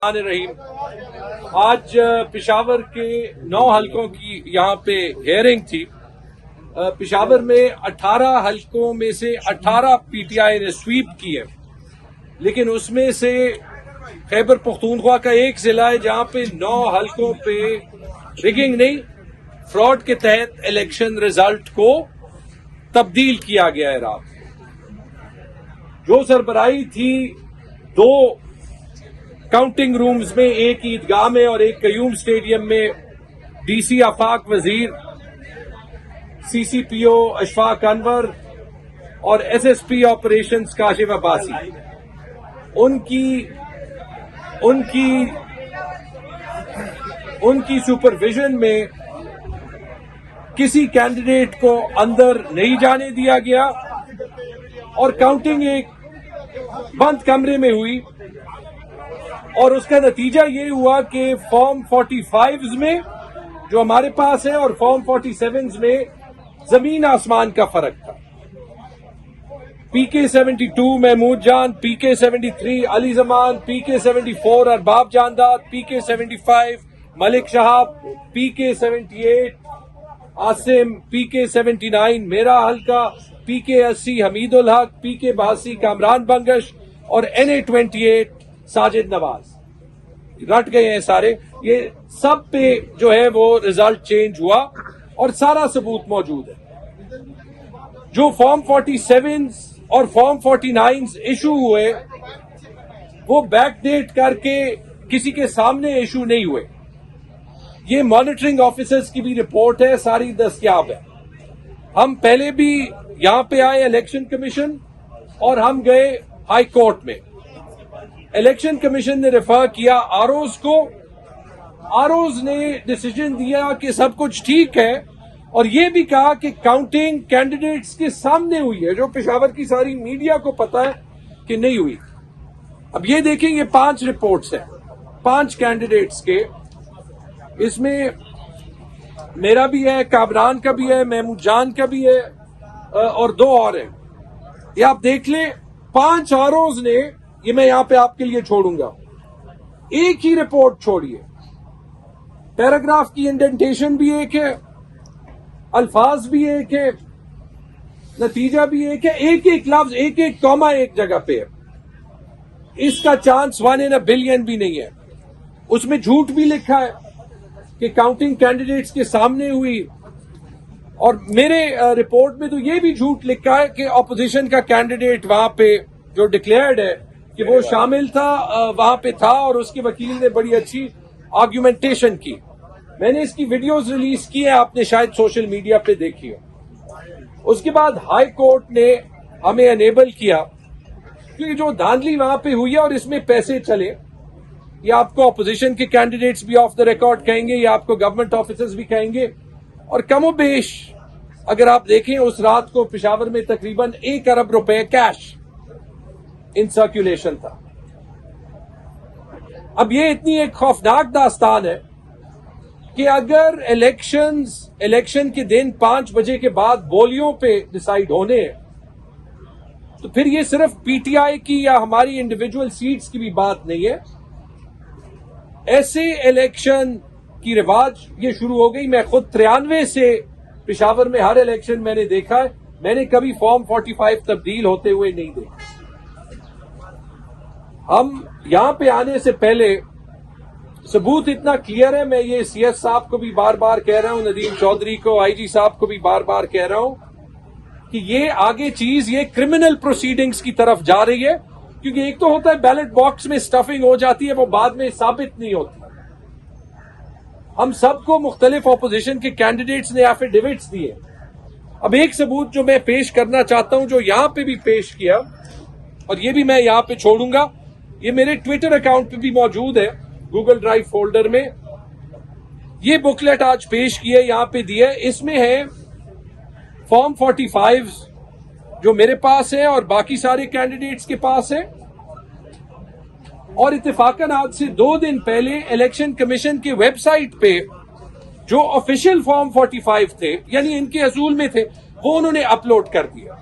الرحیم آج پشاور کے 9 حلقوں کی یہاں پہ ہیئرنگ تھی. پشاور میں 18 حلقوں میں سے 18 پی ٹی آئی نے سویپ کی ہے، لیکن اس میں سے خیبر پختونخوا کا ایک ضلع ہے جہاں پہ 9 حلقوں پہ ریگنگ نہیں، فراڈ کے تحت الیکشن ریزلٹ کو تبدیل کیا گیا ہے. رات جو سربراہی تھی 2 کاؤنٹنگ رومز میں، ایک عیدگاہ میں اور ایک قیوم اسٹیڈیم میں، ڈی سی آفاق وزیر، سی سی پی او اشفاق انور اور S S P operations Kashif Abbasi, ان کی سپرویژن میں کسی کینڈیڈیٹ کو اندر نہیں جانے دیا گیا اور کاؤنٹنگ ایک بند کمرے میں ہوئی، اور اس کا نتیجہ یہ ہوا کہ فارم 45 میں جو ہمارے پاس ہے اور فارم 47 میں زمین آسمان کا فرق تھا. پی کے 72 محمود جان، پی کے 73 علی زمان، پی کے 74 ارباب جانداد، پی کے 75 ملک شہاب، پی کے 78 عاصم، پی کے 79 میرا حلقہ، پی کے 80 حمید الحق، پی کے 82 کامران بنگش اور این اے 28 ساجد نواز. رٹ گئے ہیں سارے. یہ سب پہ جو ہے وہ ریزلٹ چینج ہوا اور سارا ثبوت موجود ہے. جو فارم 47 اور فارم 49 ایشو ہوئے وہ بیک ڈیٹ کر کے کسی کے سامنے ایشو نہیں ہوئے. یہ مانیٹرنگ آفیسرز کی بھی رپورٹ ہے، ساری دستیاب ہے. ہم پہلے بھی یہاں پہ آئے الیکشن کمیشن اور ہم گئے ہائی کورٹ میں. الیکشن کمیشن نے ریفر کیا آروز کو، آروز نے ڈیسیجن دیا کہ سب کچھ ٹھیک ہے اور یہ بھی کہا کہ کاؤنٹنگ کینڈیڈیٹس کے سامنے ہوئی ہے، جو پشاور کی ساری میڈیا کو پتا ہے کہ نہیں ہوئی. اب یہ دیکھیں، یہ 5 رپورٹس ہیں 5 کینڈیڈیٹس کے. اس میں میرا بھی ہے، کامران کا بھی ہے، محمود جان کا بھی ہے اور 2 اور ہیں. یہ آپ دیکھ لیں، 5 آروز نے، یہ میں یہاں پہ آپ کے لیے چھوڑوں گا، ایک ہی رپورٹ چھوڑیے. پیراگراف کی انڈینٹیشن بھی ایک ہے، الفاظ بھی ایک ہے، نتیجہ بھی ایک ہے، ایک ایک لفظ، ایک ایک کاما ایک جگہ پہ ہے. اس کا چانس 1 in a billion بھی نہیں ہے. اس میں جھوٹ بھی لکھا ہے کہ کاؤنٹنگ کینڈیڈیٹس کے سامنے ہوئی، اور میرے رپورٹ میں تو یہ بھی جھوٹ لکھا ہے کہ اپوزیشن کا کینڈیڈیٹ وہاں پہ جو ڈکلیئرڈ ہے کہ وہ شامل تھا، وہاں پہ تھا، اور اس کے وکیل نے بڑی اچھی آرگیومنٹیشن کی. میں نے اس کی ویڈیوز ریلیز کی ہیں، آپ نے شاید سوشل میڈیا پہ دیکھی ہو. اس کے بعد ہائی کورٹ نے ہمیں انیبل کیا، کیونکہ جو دھاندلی وہاں پہ ہوئی ہے اور اس میں پیسے چلے، یہ آپ کو اپوزیشن کے کینڈیڈیٹس بھی آف دا ریکارڈ کہیں گے، یا آپ کو گورنمنٹ آفیسرز بھی کہیں گے. اور کم و بیش اگر آپ دیکھیں، اس رات کو پشاور میں تقریباً 1 ارب روپے کیش ان سرکولیشن تھا. اب یہ اتنی ایک خوفناک داستان ہے کہ اگر الیکشن کے دن 5 بجے کے بعد بولیوں پہ ڈیسائیڈ ہونے ہیں، تو پھر یہ صرف پی ٹی آئی کی یا ہماری انڈیویجول سیٹس کی بھی بات نہیں ہے. ایسے الیکشن کی رواج یہ شروع ہو گئی. میں خود 93 سے پشاور میں ہر الیکشن میں نے دیکھا ہے، میں نے کبھی فارم 45 تبدیل ہوتے ہوئے نہیں دیکھا. ہم یہاں پہ آنے سے پہلے ثبوت اتنا کلیئر ہے، میں یہ سی ایس صاحب کو بھی بار بار کہہ رہا ہوں، ندیم چودھری کو، آئی جی صاحب کو بھی بار بار کہہ رہا ہوں کہ یہ آگے چیز یہ کرمنل پروسیڈنگز کی طرف جا رہی ہے. کیونکہ ایک تو ہوتا ہے بیلٹ باکس میں سٹفنگ ہو جاتی ہے، وہ بعد میں ثابت نہیں ہوتی. ہم سب کو مختلف اپوزیشن کے کینڈیڈیٹس نے ایفیڈیوٹس دیے. اب ایک ثبوت جو میں پیش کرنا چاہتا ہوں، جو یہاں پہ بھی پیش کیا، اور یہ بھی میں یہاں پہ چھوڑوں گا، یہ میرے ٹویٹر اکاؤنٹ پہ بھی موجود ہے، گوگل ڈرائیو فولڈر میں. یہ بکلیٹ آج پیش کیے، یہاں پہ دیا ہے. اس میں ہے فارم 45 جو میرے پاس ہے اور باقی سارے کینڈیڈیٹس کے پاس ہے. اور اتفاقاً آج سے 2 دن پہلے الیکشن کمیشن کی ویب سائٹ پہ جو آفیشیل فارم 45 تھے، یعنی ان کے حصول میں تھے، وہ انہوں نے اپلوڈ کر دیا.